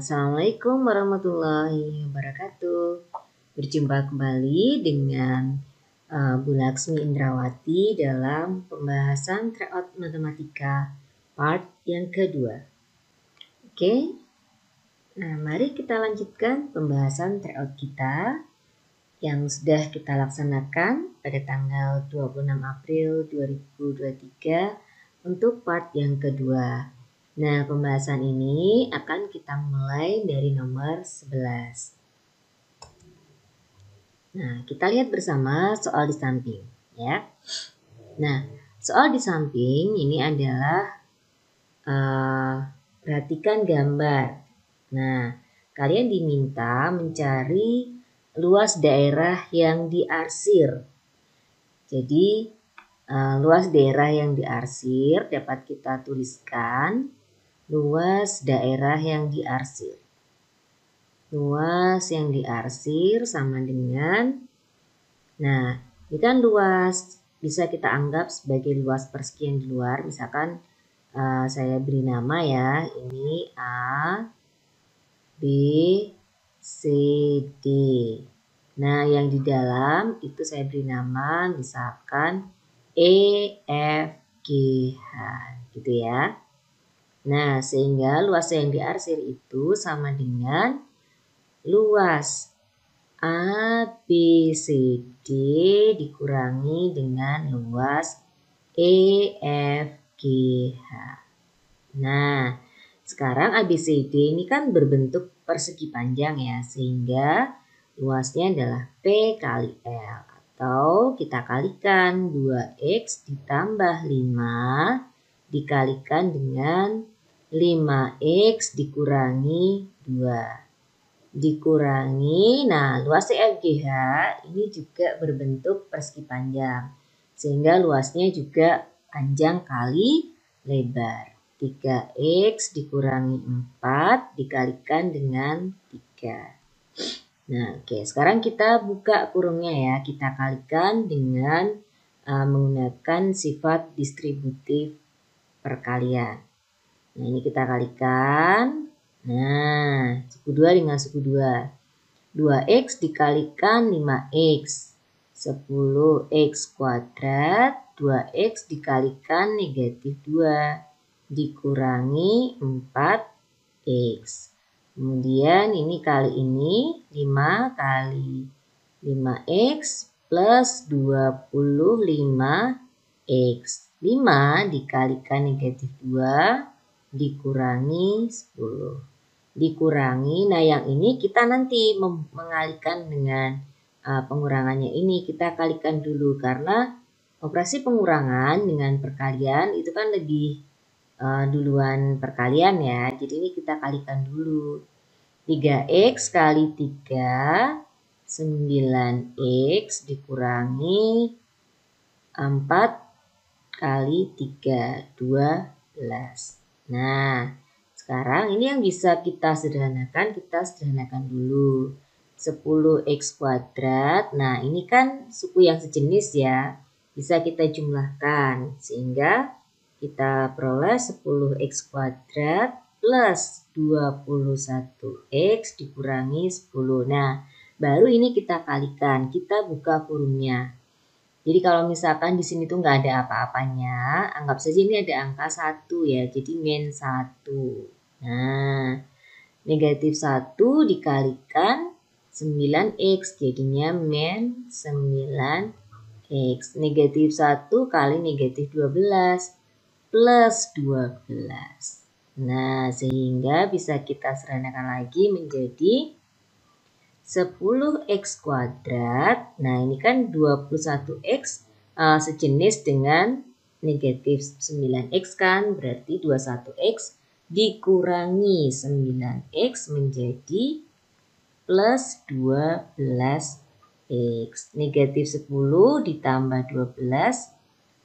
Assalamualaikum warahmatullahi wabarakatuh. Berjumpa kembali dengan Bu Laksmi Indrawati dalam pembahasan tryout matematika part yang kedua. Oke, nah mari kita lanjutkan pembahasan tryout kita yang sudah kita laksanakan pada tanggal 26 April 2023 untuk part yang kedua. Nah, pembahasan ini akan kita mulai dari nomor 11. Nah, kita lihat bersama soal di samping, ya. Nah, soal di samping ini adalah perhatikan gambar. Nah, kalian diminta mencari luas daerah yang diarsir. Jadi, luas daerah yang diarsir dapat kita tuliskan luas daerah yang diarsir. Luas yang diarsir sama dengan, nah ini kan luas, bisa kita anggap sebagai luas persegi di luar. Misalkan saya beri nama ya, ini A, B, C, D. Nah yang di dalam itu saya beri nama misalkan E, F, G, H gitu ya. Nah, sehingga luas yang diarsir itu sama dengan luas A, B, C, D dikurangi dengan luas E, F, G, H. Nah, sekarang A, B, C, D ini kan berbentuk persegi panjang ya, sehingga luasnya adalah P kali L. Atau kita kalikan 2X ditambah 5 dikalikan dengan 5X dikurangi 2 dikurangi, nah luas CFGH ini juga berbentuk persegi panjang sehingga luasnya juga panjang kali lebar. 3X dikurangi 4 dikalikan dengan 3. Nah oke, sekarang kita buka kurungnya ya, kita kalikan dengan menggunakan sifat distributif perkalian. Nah ini kita kalikan. Nah suku 2 dengan suku 2. 2X dikalikan 5X. 10X kuadrat. 2X dikalikan negatif 2. Dikurangi 4X. Kemudian ini kali ini 5 kali 5X plus 25X. 5 dikalikan negatif 2 dikurangi 10. Dikurangi, nah yang ini kita nanti mengalihkan dengan pengurangannya ini. Kita kalikan dulu karena operasi pengurangan dengan perkalian itu kan lebih duluan perkalian ya. Jadi ini kita kalikan dulu. 3X kali 3, 9X dikurangi 4 kali 3, 12. Nah, sekarang ini yang bisa kita sederhanakan dulu. 10X kuadrat, nah ini kan suku yang sejenis ya, bisa kita jumlahkan. Sehingga kita peroleh 10X kuadrat plus 21X dikurangi 10. Nah, baru ini kita kalikan, kita buka kurungnya. Jadi kalau misalkan di sini tuh nggak ada apa-apanya, anggap saja ini ada angka 1 ya, jadi min 1. Nah, negatif 1 dikalikan 9X, jadinya min 9X. Negatif 1 kali negatif 12 plus 12. Nah, sehingga bisa kita sederhanakan lagi menjadi 10X kuadrat, nah ini kan 21X sejenis dengan negatif 9X kan, berarti 21X dikurangi 9X menjadi plus 12X. Negatif 10 ditambah 12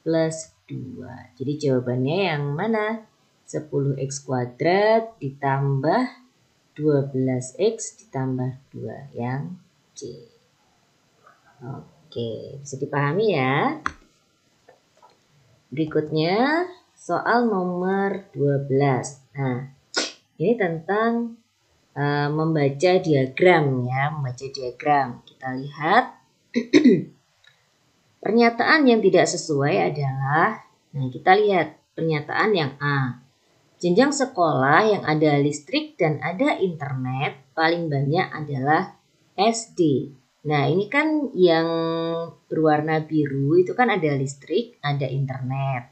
plus 2. Jadi jawabannya yang mana? 10X kuadrat ditambah 12X ditambah 2 yang C. Oke, bisa dipahami ya. Berikutnya soal nomor 12. Nah, ini tentang membaca diagram ya, membaca diagram. Kita lihat pernyataan yang tidak sesuai adalah, nah kita lihat pernyataan yang A. Jenjang sekolah yang ada listrik dan ada internet paling banyak adalah SD. Nah ini kan yang berwarna biru itu kan ada listrik, ada internet.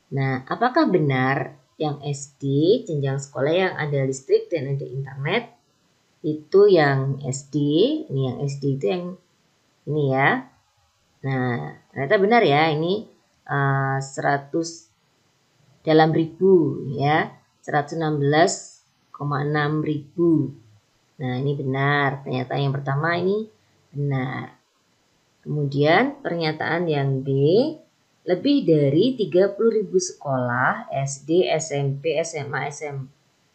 Nah apakah benar yang SD, jenjang sekolah yang ada listrik dan ada internet, itu yang SD, ini yang SD itu yang ini ya. Nah, ternyata benar ya, ini 100 dalam ribu ya, 116,6 ribu. Nah, ini benar. Pernyataan yang pertama ini benar. Kemudian pernyataan yang B, lebih dari 30.000 sekolah SD, SMP, SMA,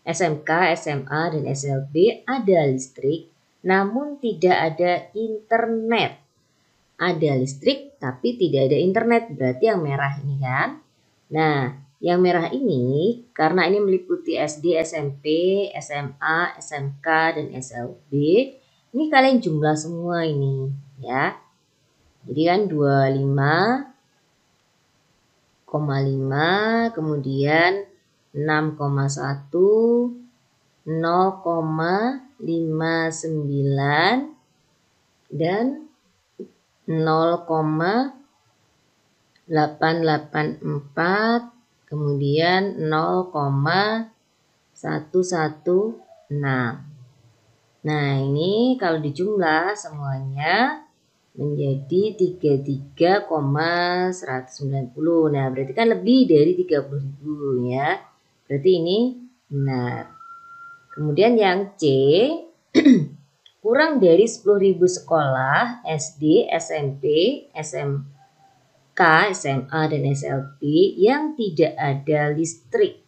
SMK, SMA, dan SLB ada listrik, namun tidak ada internet. Ada listrik tapi tidak ada internet, berarti yang merah ini kan. Nah, yang merah ini karena ini meliputi SD, SMP, SMA, SMK, dan SLB. Ini kalian jumlah semua ini ya. Jadi kan 25,5, kemudian 6,1, 0,59, dan 0,884, kemudian 0,116. Nah ini kalau dijumlah semuanya menjadi 33,190. Nah berarti kan lebih dari 30.000 ya. Berarti ini benar. Kemudian yang C, kurang dari 10.000 sekolah SD, SMP, SMK, SMA, dan SLB yang tidak ada listrik.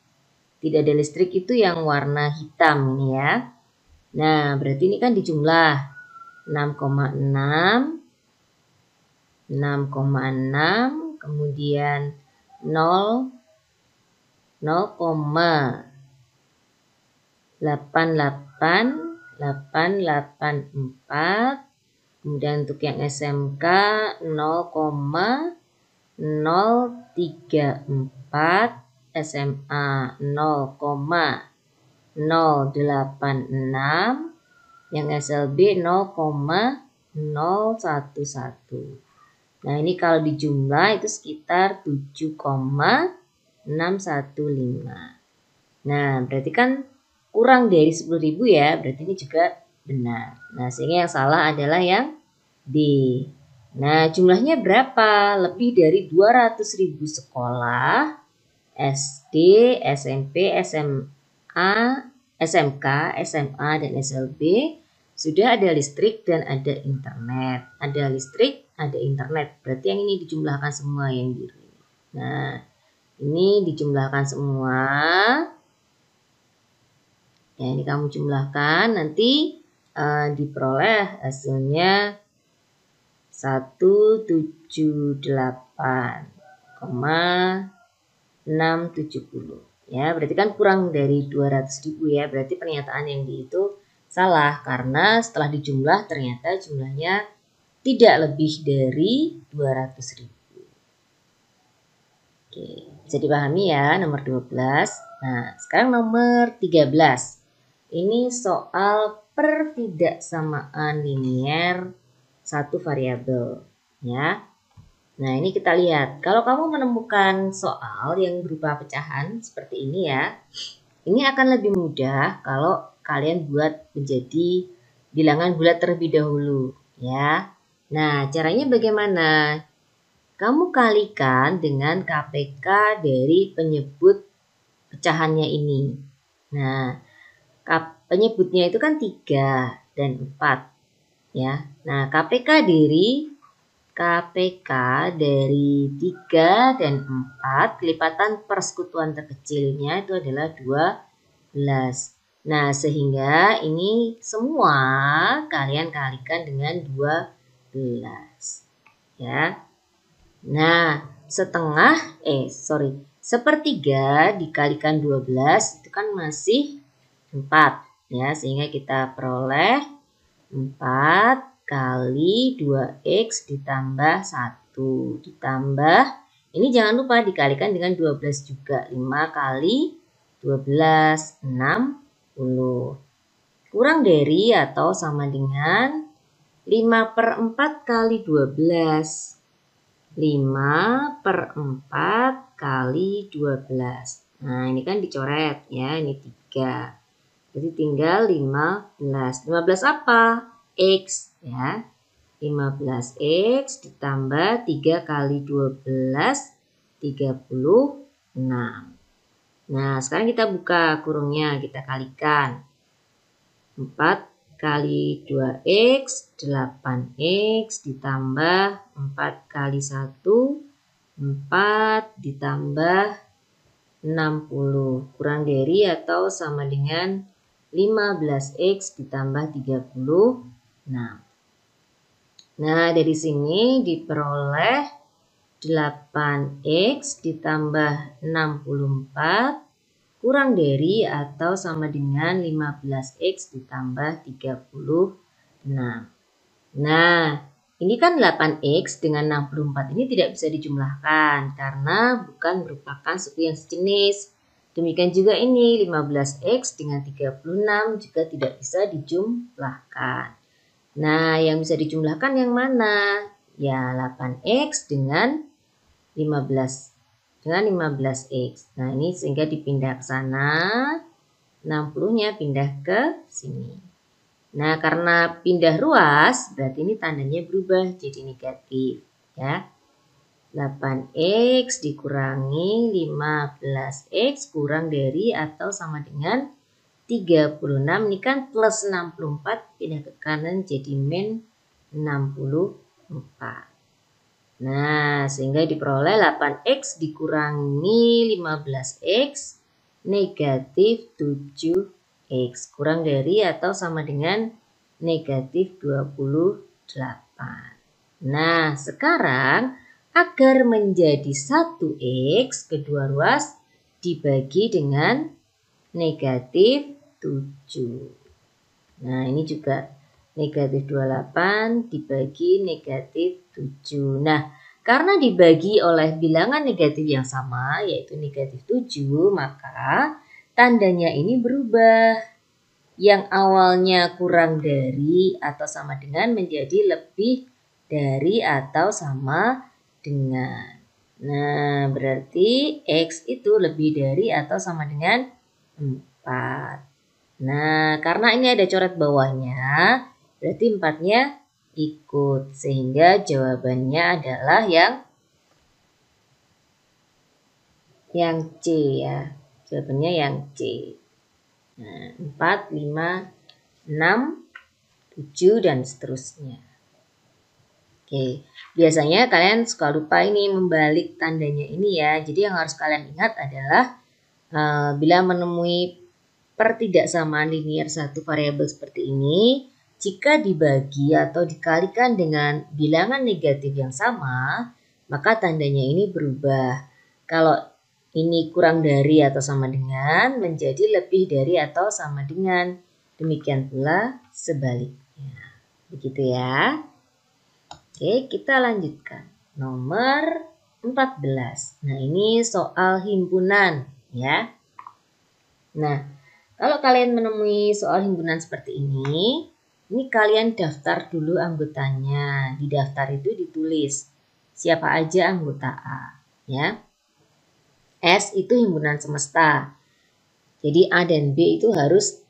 Tidak ada listrik itu yang warna hitam ini ya. Nah berarti ini kan dijumlah 6,6, 6,6, kemudian 0,884, kemudian untuk yang SMK 0,034, SMA 0,086, yang SLB 0,011. Nah ini kalau dijumlah itu sekitar 7,615. Nah berarti kan kurang dari 10.000 ya, berarti ini juga benar. Nah sehingga yang salah adalah yang D. Nah jumlahnya berapa? Lebih dari 200.000 sekolah SD, SMP, SMA, SMK, SMA, dan SLB sudah ada listrik dan ada internet. Ada listrik, ada internet. Berarti yang ini dijumlahkan semua yang biru. Nah, ini dijumlahkan semua. Ya, ini kamu jumlahkan. Nanti diperoleh hasilnya 178,670. Ya, berarti kan kurang dari 200.000 ya. Berarti pernyataan yang di itu salah karena setelah dijumlah ternyata jumlahnya tidak lebih dari 200.000. Oke, bisa dipahami ya nomor 12. Nah, sekarang nomor 13. Ini soal pertidaksamaan linier satu variabel ya. Nah, ini kita lihat. Kalau kamu menemukan soal yang berupa pecahan seperti ini ya, ini akan lebih mudah kalau kalian buat menjadi bilangan bulat terlebih dahulu ya. Nah, caranya bagaimana? Kamu kalikan dengan KPK dari penyebut pecahannya ini. Nah, penyebutnya itu kan 3 dan 4 ya. Nah, KPK dari 3 dan 4, kelipatan persekutuan terkecilnya itu adalah 12. Nah, sehingga ini semua kalian kalikan dengan 12. Ya. Nah, sepertiga dikalikan 12 itu kan masih 4. Ya, sehingga kita peroleh 4 kali 2x ditambah 1 ditambah, ini jangan lupa dikalikan dengan 12 juga. 5 kali 12, 60. Kurang dari atau sama dengan 5/4 kali 12. 5/4 kali 12. Nah, ini kan dicoret ya, ini 3. Jadi tinggal 15. 15 apa? X ya. 15x ditambah 3 kali 12, 36. Nah, sekarang kita buka kurungnya, kita kalikan. 4 kali 2x, 8x ditambah 4 kali 1, 4 ditambah 60. Kurang dari atau sama dengan 15x ditambah 36. Nah, dari sini diperoleh 8x ditambah 64 kurang dari atau sama dengan 15x ditambah 36. Nah, ini kan 8x dengan 64 ini tidak bisa dijumlahkan karena bukan merupakan suku yang sejenis. Demikian juga ini 15x dengan 36 juga tidak bisa dijumlahkan. Nah, yang bisa dijumlahkan yang mana? Ya, 8x dengan 15x. Nah, ini sehingga dipindah ke sana, 60-nya pindah ke sini. Nah, karena pindah ruas, berarti ini tandanya berubah jadi negatif. Ya. 8x dikurangi 15x kurang dari atau sama dengan 36. Ini kan plus 64, pindah ke kanan jadi min 64. Nah, sehingga diperoleh 8x dikurangi 15x negatif 7x kurang dari atau sama dengan negatif 28. Nah, sekarang agar menjadi 1x kedua ruas dibagi dengan negatif 7. Nah, ini juga negatif 28 dibagi negatif 7. Nah, karena dibagi oleh bilangan negatif yang sama, yaitu negatif 7, maka tandanya ini berubah. Yang awalnya kurang dari atau sama dengan menjadi lebih dari atau sama dengan. Nah, berarti X itu lebih dari atau sama dengan 4. Nah, karena ini ada coret bawahnya, berarti 4-nya ikut. Sehingga jawabannya adalah yang C ya. Jawabannya yang C. Nah, 4, 5, 6, 7, dan seterusnya. Oke, biasanya kalian suka lupa ini membalik tandanya ini ya. Jadi yang harus kalian ingat adalah bila menemui pertidaksamaan linier satu variabel seperti ini, jika dibagi atau dikalikan dengan bilangan negatif yang sama, maka tandanya ini berubah. Kalau ini kurang dari atau sama dengan, menjadi lebih dari atau sama dengan. Demikian pula sebaliknya. Begitu ya. Oke, kita lanjutkan. Nomor 14. Nah, ini soal himpunan ya. Nah, kalau kalian menemui soal himpunan seperti ini kalian daftar dulu anggotanya. Di daftar itu ditulis siapa aja anggota A ya. S itu himpunan semesta. Jadi A dan B itu harus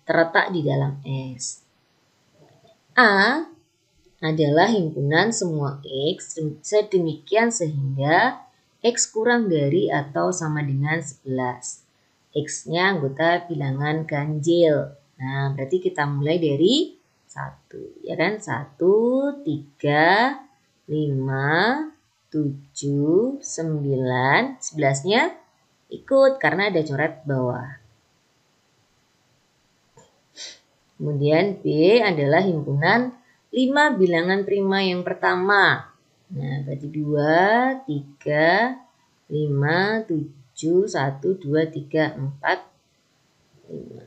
terletak di dalam S. A adalah himpunan semua X sedemikian sehingga X kurang dari atau sama dengan 11. X-nya anggota bilangan ganjil. Nah, berarti kita mulai dari 1. Ya kan? 1, 3, 5, 7, 9, 11-nya ikut karena ada coret bawah. Kemudian B adalah himpunan 5 bilangan prima yang pertama. Nah, berarti 2, 3, 5, 7, 1, 2, 3, 4, 5.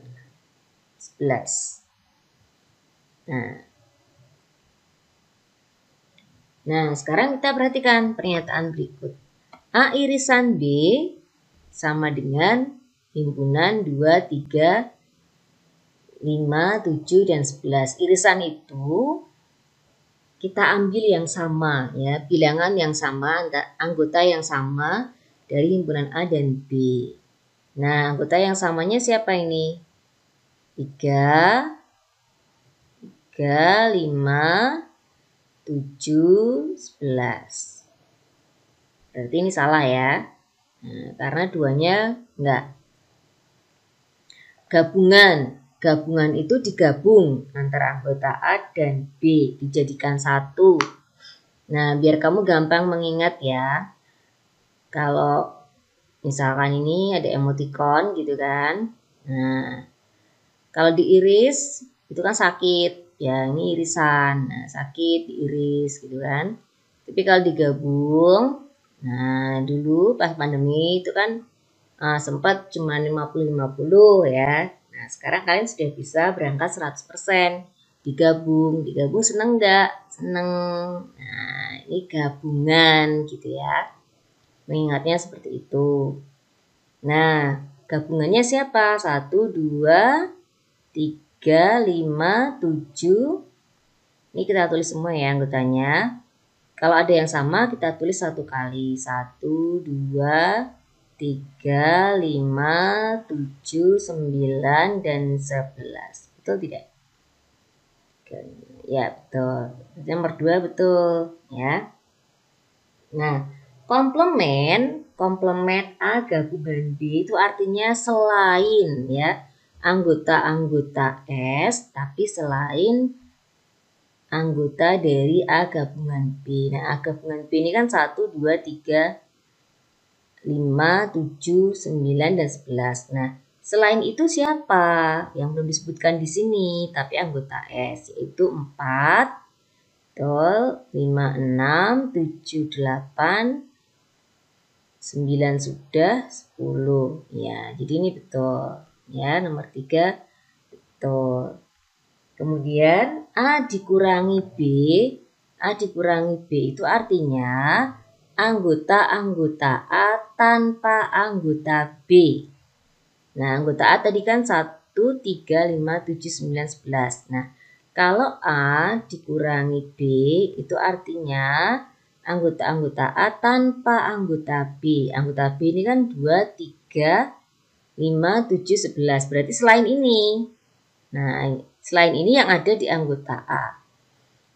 11. Nah, sekarang kita perhatikan pernyataan berikut. A irisan B sama dengan himpunan 2, 3, 5, 7, dan 11. Irisan itu kita ambil yang sama ya, bilangan yang sama, anggota yang sama dari himpunan A dan B. Nah, anggota yang samanya siapa ini? 3, 5, 7, 11. Berarti ini salah ya. Nah, karena duanya enggak. Gabungan itu digabung antara anggota A dan B, dijadikan satu. Nah, biar kamu gampang mengingat ya. Kalau misalkan ini ada emoticon gitu kan. Nah, kalau diiris itu kan sakit. Ya, ini irisan. Nah, sakit diiris gitu kan. Tapi kalau digabung, nah dulu pas pandemi itu kan sempat cuma 50-50 ya. Nah, sekarang kalian sudah bisa berangkat 100%. Digabung seneng enggak? Seneng. Nah, ini gabungan gitu ya. Mengingatnya seperti itu. Nah, gabungannya siapa? 1, 2, 3, 5, 7. Ini kita tulis semua ya anggotanya. Kalau ada yang sama kita tulis satu kali. 1, 2, 3, 5, 7, 9, dan 11. Betul tidak? Ya, betul. Nomor 2 betul ya. Nah, komplement A gabungan B itu artinya selain ya anggota-anggota S, tapi selain anggota dari A gabungan B. Nah, A gabungan B ini kan 1, 2, 3, 5, 7, 9, dan 11. Nah, selain itu siapa? Yang belum disebutkan di sini, tapi anggota S, yaitu 4, 5, 6, 7, 8, 9 sudah, 10. Ya, jadi ini betul. Ya, nomor 3 betul. Kemudian A dikurangi B itu artinya anggota-anggota A tanpa anggota B. Nah, anggota A tadi kan 1, 3, 5, 7, 9, 11. Nah, kalau A dikurangi B itu artinya anggota-anggota A tanpa anggota B. Anggota B ini kan 2, 3, 5, 7, 11. Berarti selain ini. Nah, selain ini yang ada di anggota A.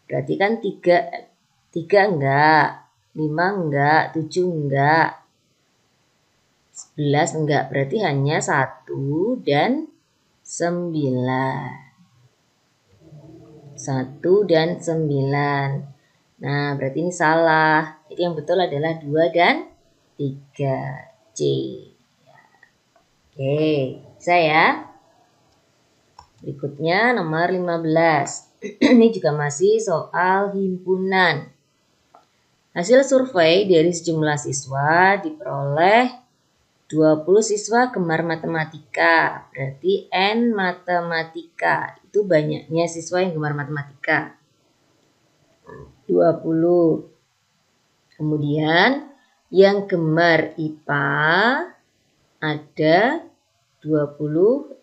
Berarti kan 3 enggak, 5 enggak, 7 enggak, 11 enggak. Berarti hanya 1 dan 9. 1 dan 9. Nah, berarti ini salah. Jadi yang betul adalah 2 dan 3. C. Oke, bisa ya? Berikutnya nomor 15. Ini juga masih soal himpunan. Hasil survei dari sejumlah siswa diperoleh 20 siswa gemar matematika. Berarti N matematika. Itu banyaknya siswa yang gemar matematika. 20. Kemudian yang gemar IPA ada 25.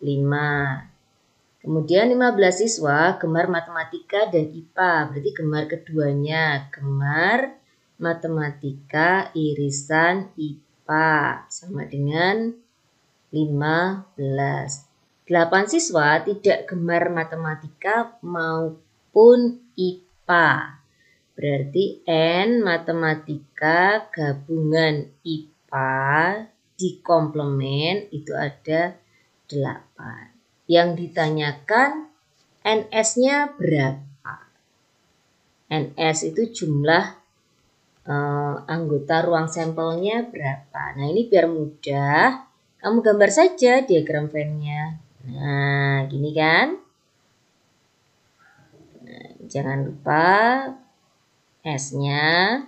Kemudian 15 siswa gemar matematika dan IPA, berarti gemar keduanya, gemar matematika irisan IPA sama dengan 15. 8 siswa tidak gemar matematika maupun IPA. Berarti N matematika gabungan IPA di komplement itu ada 8. Yang ditanyakan NS-nya berapa? NS itu jumlah anggota ruang sampelnya berapa? Nah, ini biar mudah, kamu gambar saja diagram Venn-nya. Nah, gini kan? Nah, jangan lupa S-nya.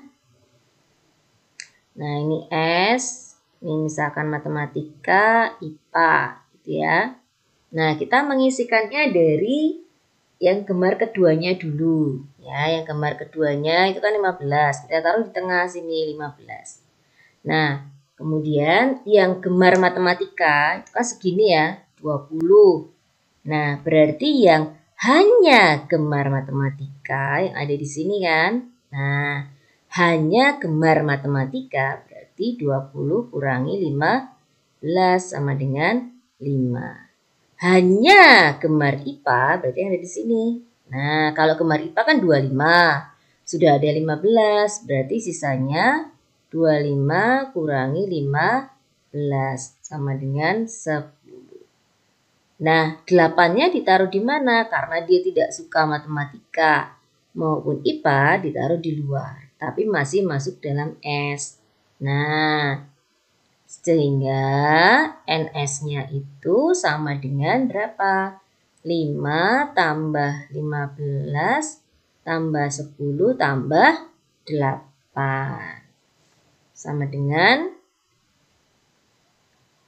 Nah, ini S. Ini misalkan matematika, IPA, gitu ya. Nah, kita mengisikannya dari yang gemar keduanya dulu. Ya, yang gemar keduanya itu kan 15. Kita taruh di tengah sini 15. Nah, kemudian yang gemar matematika itu kan segini ya, 20. Nah, berarti yang hanya gemar matematika yang ada di sini kan. Nah, hanya gemar matematika berarti 20 kurangi 15 sama dengan 5. Hanya gemar IPA berarti yang ada di sini. Nah, kalau gemar IPA kan 25. Sudah ada 15, berarti sisanya 25 kurangi 15 sama dengan 10. Nah, 8-nya ditaruh di mana? Karena dia tidak suka matematika maupun IPA ditaruh di luar. Tapi masih masuk dalam S. Nah, sehingga NS-nya itu sama dengan berapa? 5 tambah 15 tambah 10 tambah 8. Sama dengan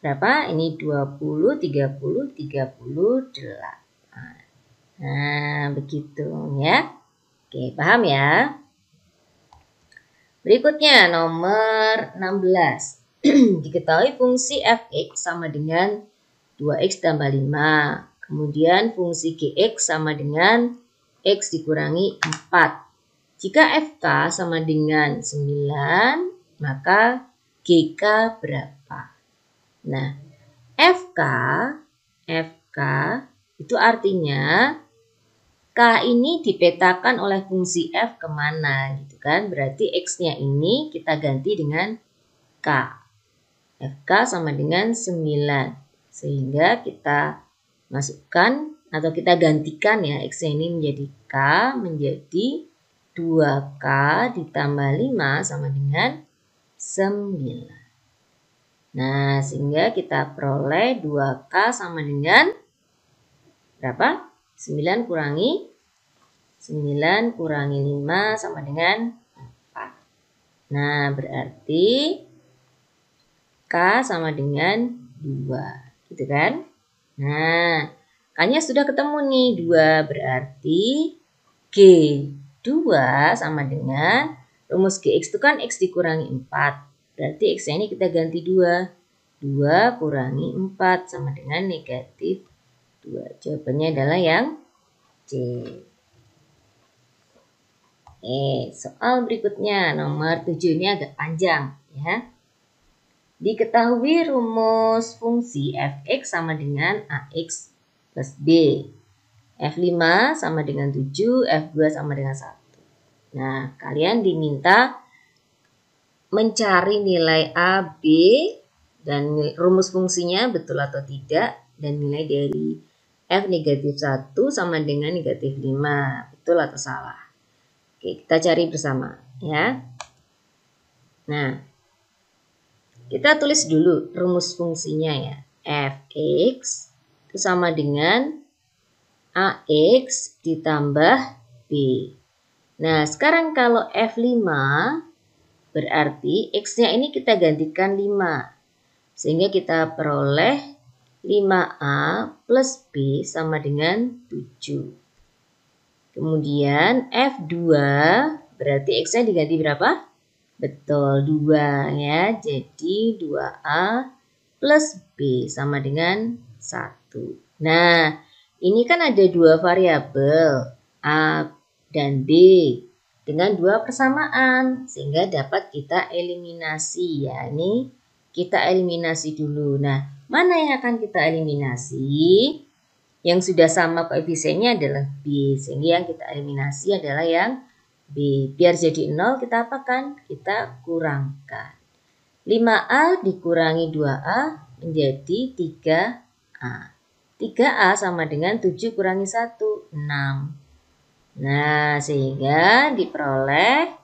berapa? Ini 20, 30, 38. Nah, begitu ya. Oke, paham ya? Berikutnya nomor 16. Diketahui fungsi fx sama dengan 2x tambah 5. Kemudian fungsi gx sama dengan x dikurangi 4. Jika fk sama dengan 9, maka gk berapa? Nah, fk itu artinya k ini dipetakan oleh fungsi f kemana gitu kan. Berarti x-nya ini kita ganti dengan k. Fk sama dengan 9. Sehingga kita masukkan atau kita gantikan ya x-nya ini menjadi k menjadi 2k ditambah 5 sama dengan 9. Nah, sehingga kita peroleh 2k sama dengan berapa? 9 kurangi 5 sama dengan 4. Nah, berarti K sama dengan 2. Gitu kan? Nah, K-nya sudah ketemu nih. 2 berarti G2 sama dengan rumus GX itu kan X dikurangi 4. Berarti X-nya ini kita ganti 2. 2 kurangi 4 sama dengan negatif 2. Jawabannya adalah yang C. Soal berikutnya nomor 7 ini agak panjang ya. Diketahui rumus fungsi fx sama dengan ax plus b. F5 sama dengan 7, F2 sama dengan 1. Nah, kalian diminta mencari nilai A, B, dan rumus fungsinya betul atau tidak, dan nilai dari F negatif 1 sama dengan negatif 5. Betul atau salah? Oke, kita cari bersama ya. Nah, kita tulis dulu rumus fungsinya ya. Fx itu sama dengan Ax ditambah B. Nah, sekarang kalau F5 berarti X-nya ini kita gantikan 5. Sehingga kita peroleh 5A plus B sama dengan 7. Kemudian F2 berarti X-nya diganti berapa? Betul, 2 ya. Jadi 2A plus B sama dengan 1. Nah, ini kan ada 2 variabel, A dan B, dengan 2 persamaan. Sehingga dapat kita eliminasi ya. Ini kita eliminasi dulu. Nah, mana yang akan kita eliminasi? Yang sudah sama koefisiennya adalah B. Sehingga yang kita eliminasi adalah yang B. Biar jadi 0 kita apakan? Kita kurangkan. 5A dikurangi 2A menjadi 3A. 3A sama dengan 7 kurangi 1, 6. Nah, sehingga diperoleh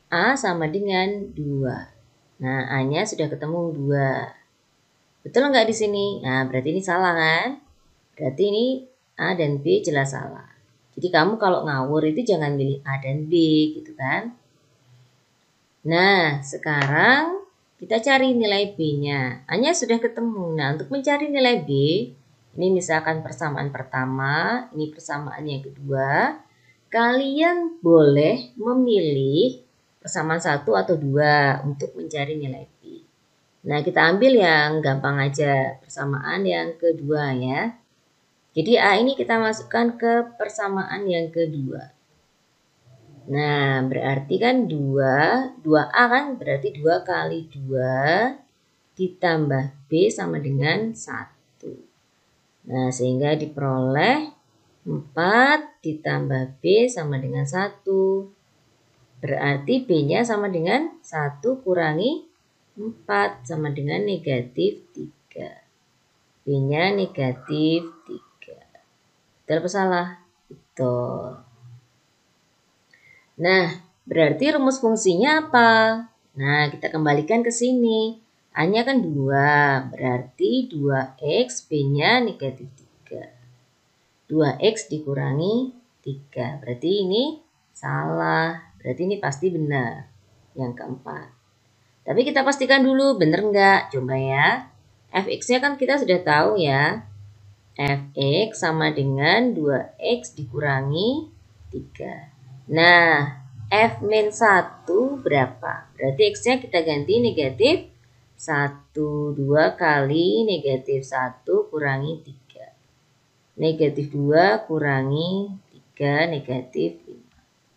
A sama dengan 2. Nah, A-nya sudah ketemu 2. Betul nggak di sini? Nah, berarti ini salah kan? Berarti ini A dan B jelas salah. Jadi kamu kalau ngawur itu jangan pilih A dan B gitu kan. Nah, sekarang kita cari nilai B-nya. A-nya sudah ketemu. Nah, untuk mencari nilai B, Ini misalkan persamaan pertama, ini persamaan yang kedua. Kalian boleh memilih persamaan 1 atau 2 untuk mencari nilai Pi. Nah, kita ambil yang gampang aja, persamaan yang kedua ya. Jadi A ini kita masukkan ke persamaan yang kedua. Nah, berarti kan 2A kan berarti 2 kali 2 ditambah B sama dengan 1. Nah, sehingga diperoleh 4 ditambah B sama dengan 1. Berarti B-nya sama dengan 1 kurangi 4 sama dengan negatif 3. B-nya negatif 3. Betul apa salah? Betul. Nah, berarti rumus fungsinya apa? Nah, kita kembalikan ke sini. A-nya kan 2, berarti 2X, B-nya negatif 3. 2X dikurangi 3, berarti ini salah. Berarti ini pasti benar, yang keempat. Tapi kita pastikan dulu benar enggak, coba ya. Fx-nya kan kita sudah tahu ya. Fx sama dengan 2X dikurangi 3. Nah, F-1 berapa? Berarti X-nya kita ganti negatif 1, 2 kali negatif 1 kurangi 3. Negatif 2 kurangi 3, negatif 5.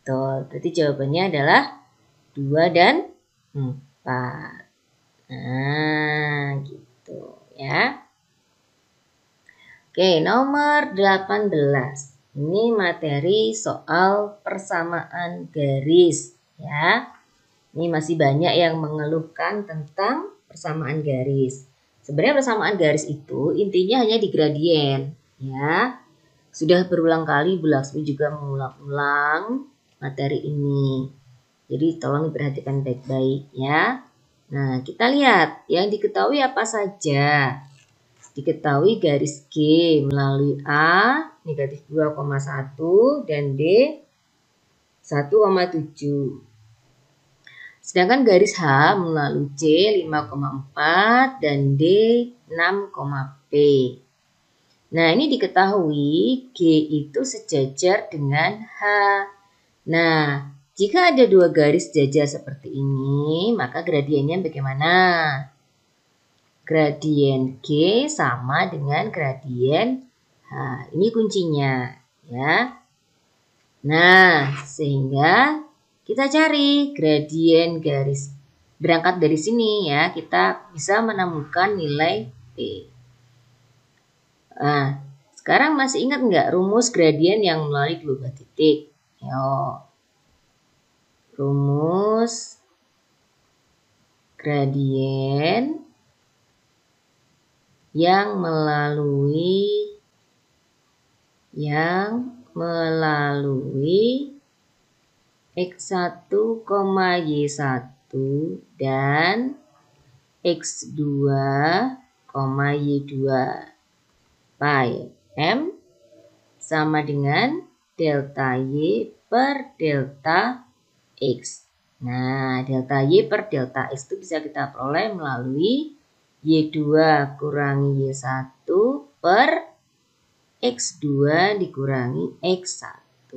Betul, berarti jawabannya adalah 2 dan 4. Nah, gitu ya. Oke, nomor 18. Ini materi soal persamaan garis ya. Ini masih banyak yang mengeluhkan tentang persamaan garis. Sebenarnya persamaan garis itu intinya hanya di gradien ya. Sudah berulang kali Bu Laksmi juga mengulang-ulang materi ini. Jadi tolong diperhatikan baik-baik ya. Nah, kita lihat yang diketahui apa saja. Diketahui garis G melalui A negatif 2,1 dan D 1,7. Sedangkan garis H melalui C 5,4 dan D 6,P. Nah, ini diketahui G itu sejajar dengan H. Nah, jika ada dua garis sejajar seperti ini, maka gradiennya bagaimana? Gradien G sama dengan gradien H. Ini kuncinya ya. Nah, sehingga kita cari gradien garis. Berangkat dari sini ya, kita bisa menemukan nilai P. Nah, sekarang masih ingat nggak rumus gradien yang melalui dua titik? Yo. Rumus gradien yang melalui X1, Y1 dan X2, Y2 pi M sama dengan delta Y per delta X. Nah, delta Y per delta X itu bisa kita peroleh melalui Y2 kurangi Y1 per X2 dikurangi X1.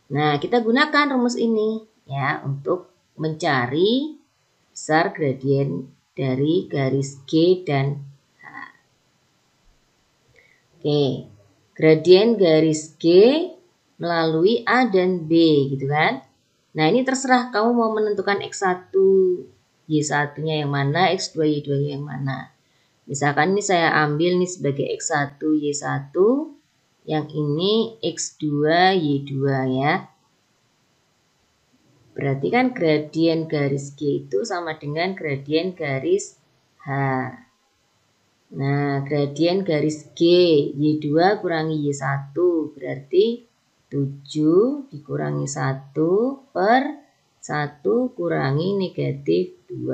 Nah, kita gunakan rumus ini ya untuk mencari besar gradien dari garis G dan H. Oke, gradien garis G melalui A dan B gitu kan. Nah, ini terserah kamu mau menentukan X1, Y1-nya yang mana, X2, Y2-nya yang mana. Misalkan ini saya ambil nih sebagai X1, Y1, yang ini X2, Y2 ya. Berarti kan gradien garis G itu sama dengan gradien garis H. Nah, gradien garis G, Y2 kurangi Y1 berarti 7 dikurangi 1 per 1 kurangi negatif 2.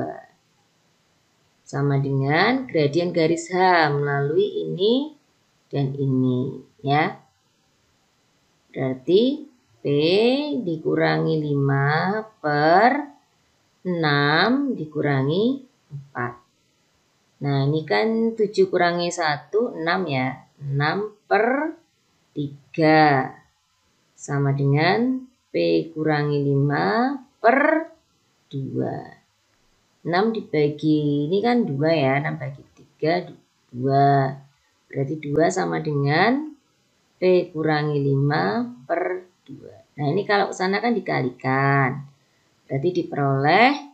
Sama dengan gradien garis H melalui ini dan ini ya. Berarti P dikurangi 5 per 6 dikurangi 4. Nah, ini kan 7 kurangi 1, 6 ya. 6/3 sama dengan P kurangi 5 per 2. 6 dibagi, ini kan 2 ya, 6 bagi 3, 2. Berarti 2 sama dengan P kurangi 5 per 2. Nah, ini kalau ke sana kan dikalikan. Berarti diperoleh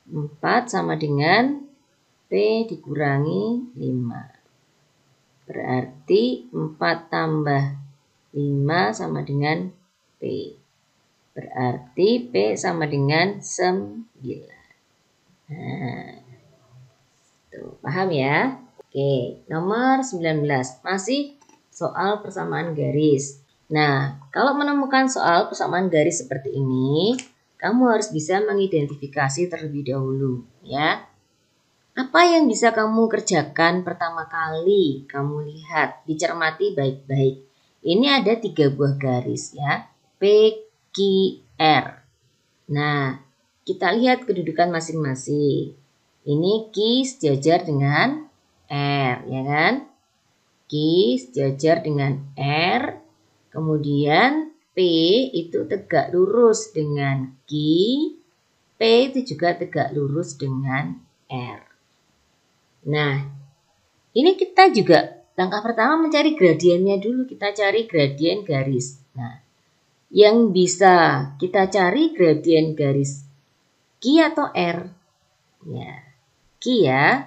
4 sama dengan P dikurangi 5. Berarti 4 tambah 5 sama dengan P. Berarti P sama dengan 9. Nah, tuh, paham ya? Oke, nomor 19. Masih soal persamaan garis. Nah, kalau menemukan soal persamaan garis seperti ini, kamu harus bisa mengidentifikasi terlebih dahulu, ya. Apa yang bisa kamu kerjakan pertama kali? Kamu lihat, dicermati baik-baik. Ini ada 3 buah garis ya. P, Q, R. Nah, kita lihat kedudukan masing-masing. Ini Q sejajar dengan R, ya kan? Q sejajar dengan R. Kemudian P itu tegak lurus dengan Q. P itu juga tegak lurus dengan R. Nah, ini kita juga langkah pertama mencari gradiennya dulu. Kita cari gradien garis. Nah, yang bisa kita cari gradien garis Q atau R? Ya, Q ya.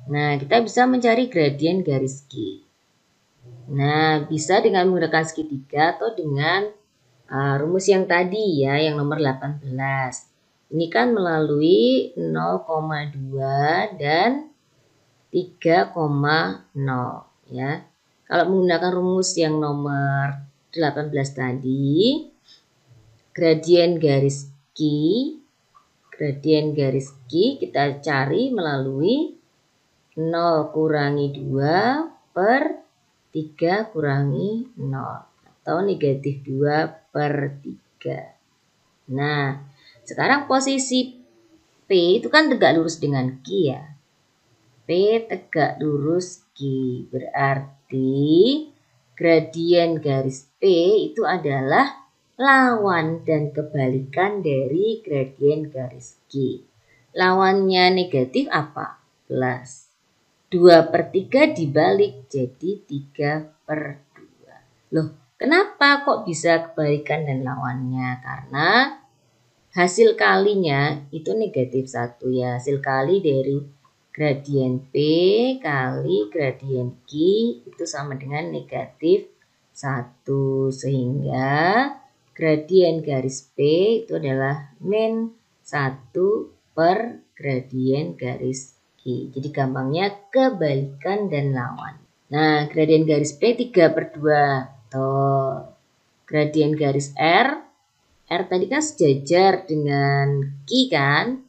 Nah, kita bisa mencari gradien garis Q. Nah, bisa dengan menggunakan segitiga atau dengan rumus yang tadi ya, yang nomor 18. Ini kan melalui 0,2 dan 3,0 ya. Kalau menggunakan rumus yang nomor 18 tadi, gradien garis Q kita cari melalui 0 kurangi 2 per 3 kurangi 0 atau negatif 2 per 3. Nah, sekarang posisi P itu kan tegak lurus dengan Q ya. P tegak lurus Q, berarti gradien garis P itu adalah lawan dan kebalikan dari gradien garis Q. Lawannya negatif apa? Plus. 2/3 dibalik jadi 3/2. Loh, kenapa kok bisa kebalikan dan lawannya? Karena hasil kalinya itu negatif 1 ya. Hasil kali dari gradien P kali gradien Q itu sama dengan negatif 1. Sehingga gradien garis P itu adalah min 1 per gradien garis Q. Jadi gampangnya kebalikan dan lawan. Nah, gradien garis P 3/2. Tuh. Gradien garis R tadi kan sejajar dengan Q kan?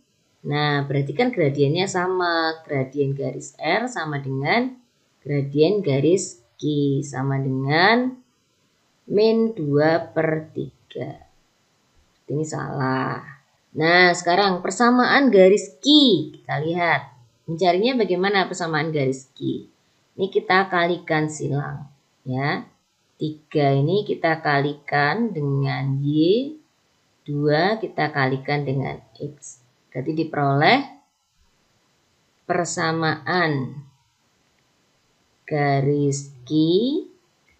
Nah, berarti kan gradiennya sama. Gradien garis R sama dengan gradien garis Q. Sama dengan min 2/3. Ini salah. Nah, sekarang persamaan garis Q. Kita lihat. Mencarinya bagaimana persamaan garis Q. Ini kita kalikan silang. Ya. 3 ini kita kalikan dengan Y. 2 kita kalikan dengan X. Berarti diperoleh persamaan garis Q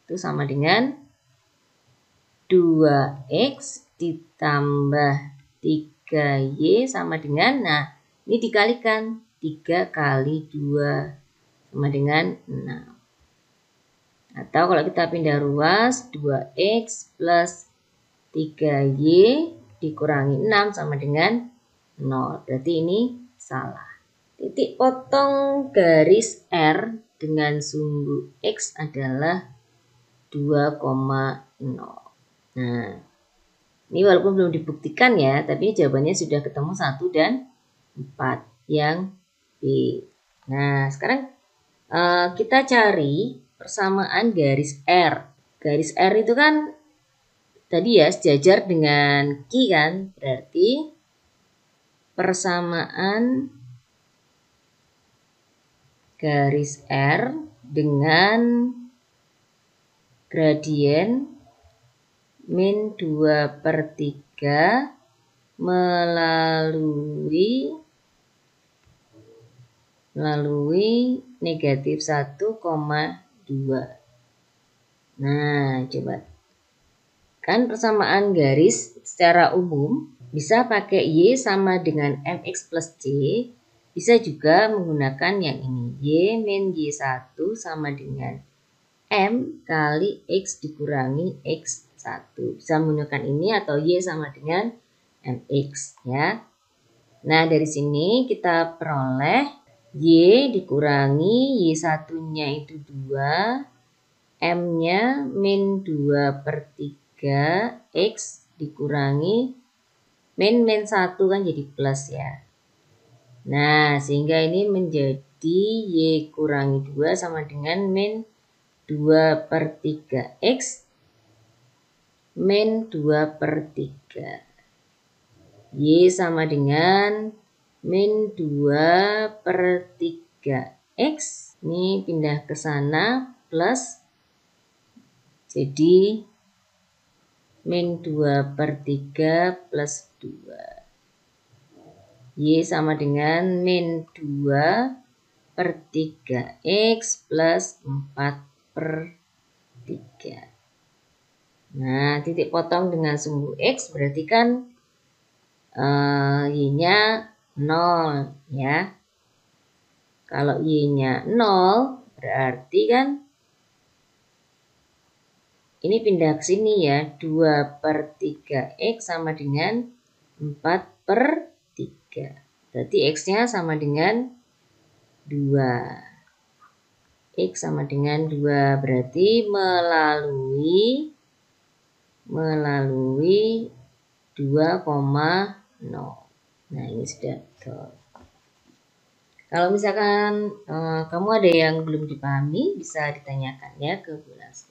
itu sama dengan 2X ditambah 3Y sama dengan, nah ini dikalikan 3 kali 2 sama dengan 6. Atau kalau kita pindah ruas 2X plus 3Y dikurangi 6 sama dengan 0. Berarti ini salah. Titik potong garis R dengan sumbu X adalah 2,0. Nah, ini walaupun belum dibuktikan ya, tapi jawabannya sudah ketemu 1 dan 4 yang B. Nah, sekarang kita cari persamaan garis R. Garis R itu kan tadi ya sejajar dengan Q kan, berarti persamaan garis R dengan gradien min 2/3 melalui negatif 1,2. Nah, coba. Kan persamaan garis secara umum bisa pakai Y sama dengan MX plus C. Bisa juga menggunakan yang ini. Y min Y1 sama dengan M kali X dikurangi X1. Bisa menggunakan ini atau Y sama dengan MX ya. Nah, dari sini kita peroleh Y dikurangi Y1-nya itu 2. M-nya min 2/3 X dikurangi min 1 kan jadi plus ya. Nah, sehingga ini menjadi Y kurangi 2 sama dengan min 2/3 X min 2/3. Y sama dengan min 2/3 X. Ini pindah ke sana plus. Jadi min 2/3 plus 2. Y sama dengan min 2/3 X plus 4/3. Nah, titik potong dengan sumbu X berarti kan Y-nya 0 ya. Kalau Y-nya 0 berarti kan ini pindah ke sini ya, 2/3 X sama dengan 4/3. Berarti X-nya sama dengan 2. X sama dengan 2, berarti melalui 2,0. Nah, ini sudah betul. Kalau misalkan kamu ada yang belum dipahami, bisa ditanyakan ya ke Bu Lasmi.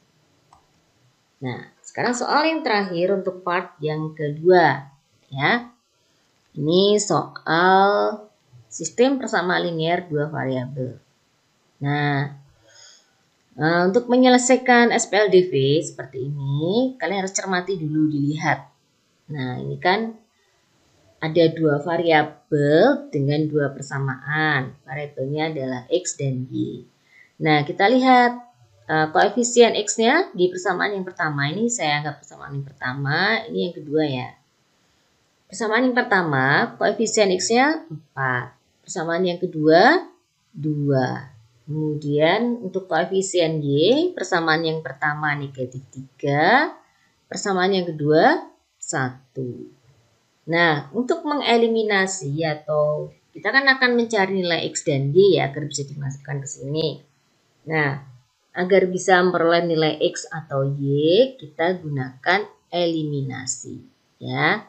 Nah, sekarang soal yang terakhir untuk part yang kedua ya. Ini soal sistem persamaan linear dua variabel. Nah, untuk menyelesaikan SPLDV seperti ini, kalian harus cermati dulu, dilihat. Nah, ini kan ada dua variabel dengan dua persamaan. Variabelnya adalah X dan Y. Nah, kita lihat koefisien X-nya di persamaan yang pertama. Ini saya anggap persamaan yang pertama, ini yang kedua ya. Persamaan yang pertama, koefisien X-nya 4. Persamaan yang kedua, 2. Kemudian untuk koefisien Y, persamaan yang pertama negatif 3. Persamaan yang kedua, 1. Nah, untuk mengeliminasi atau kita kan akan mencari nilai X dan Y ya, agar bisa dimasukkan ke sini. Nah, agar bisa memperoleh nilai X atau Y, kita gunakan eliminasi ya.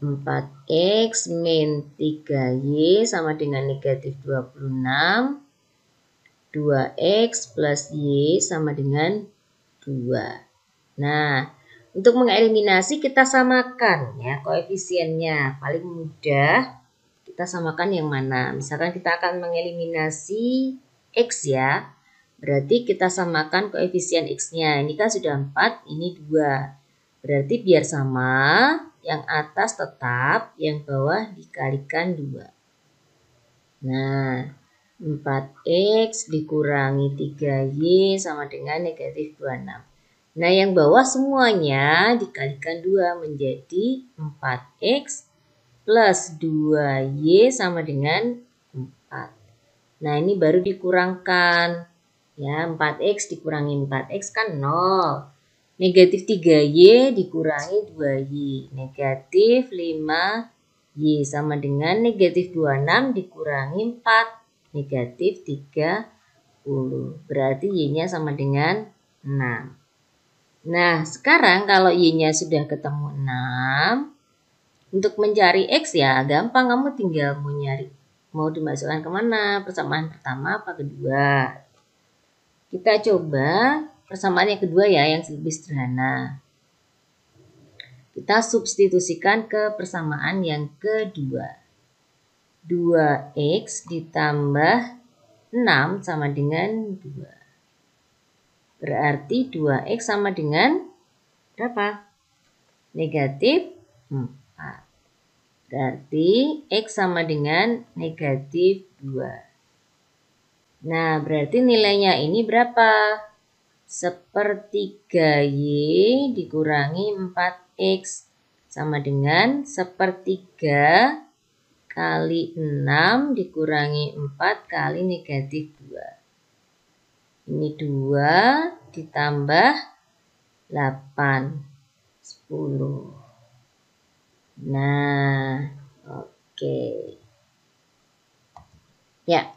4X min 3Y sama dengan negatif 26. 2X plus Y sama dengan 2. Nah, untuk mengeliminasi kita samakan ya koefisiennya. Paling mudah kita samakan yang mana. Misalkan kita akan mengeliminasi X ya. Berarti kita samakan koefisien X-nya. Ini kan sudah 4, ini 2. Berarti biar sama, yang atas tetap, yang bawah dikalikan 2. Nah, 4X dikurangi 3Y sama dengan negatif 26. Nah, yang bawah semuanya dikalikan 2 menjadi 4X plus 2Y sama dengan 4. Nah, ini baru dikurangkan. Ya, 4X dikurangi 4X kan 0. Negatif 3Y dikurangi 2Y. Negatif 5Y sama dengan negatif 26 dikurangi 4. Negatif 30. Berarti Y-nya sama dengan 6. Nah, sekarang kalau Y-nya sudah ketemu 6, untuk mencari X ya gampang, kamu tinggal mau dimasukkan kemana, persamaan pertama apa kedua. Kita coba persamaan yang kedua ya, yang lebih sederhana. Kita substitusikan ke persamaan yang kedua. 2X ditambah 6 sama dengan 2. Berarti 2x sama dengan berapa? Negatif 4. Berarti x sama dengan negatif 2. Nah, berarti nilainya ini berapa? Sepertiga Y dikurangi 4x sama dengan sepertiga kali 6 dikurangi 4 kali negatif 2. Ini 2 ditambah 8, 10. Nah, oke. Ya,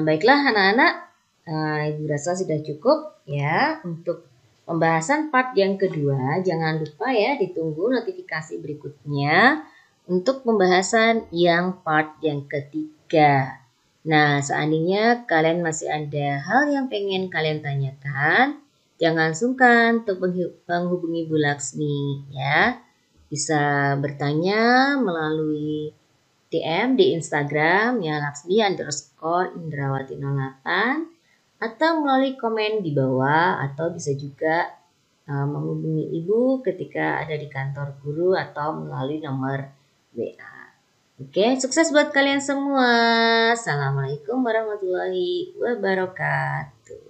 baiklah anak-anak, Ibu rasa sudah cukup ya untuk pembahasan part yang kedua. Jangan lupa ya ditunggu notifikasi berikutnya untuk pembahasan yang part yang ketiga. Nah, seandainya kalian masih ada hal yang pengen kalian tanyakan, jangan sungkan untuk menghubungi Bu Laksmi ya. Bisa bertanya melalui DM di Instagram ya Laksmi_Indrawati08 atau melalui komen di bawah, atau bisa juga menghubungi Ibu ketika ada di kantor guru atau melalui nomor WA. Oke, sukses buat kalian semua. Assalamualaikum warahmatullahi wabarakatuh.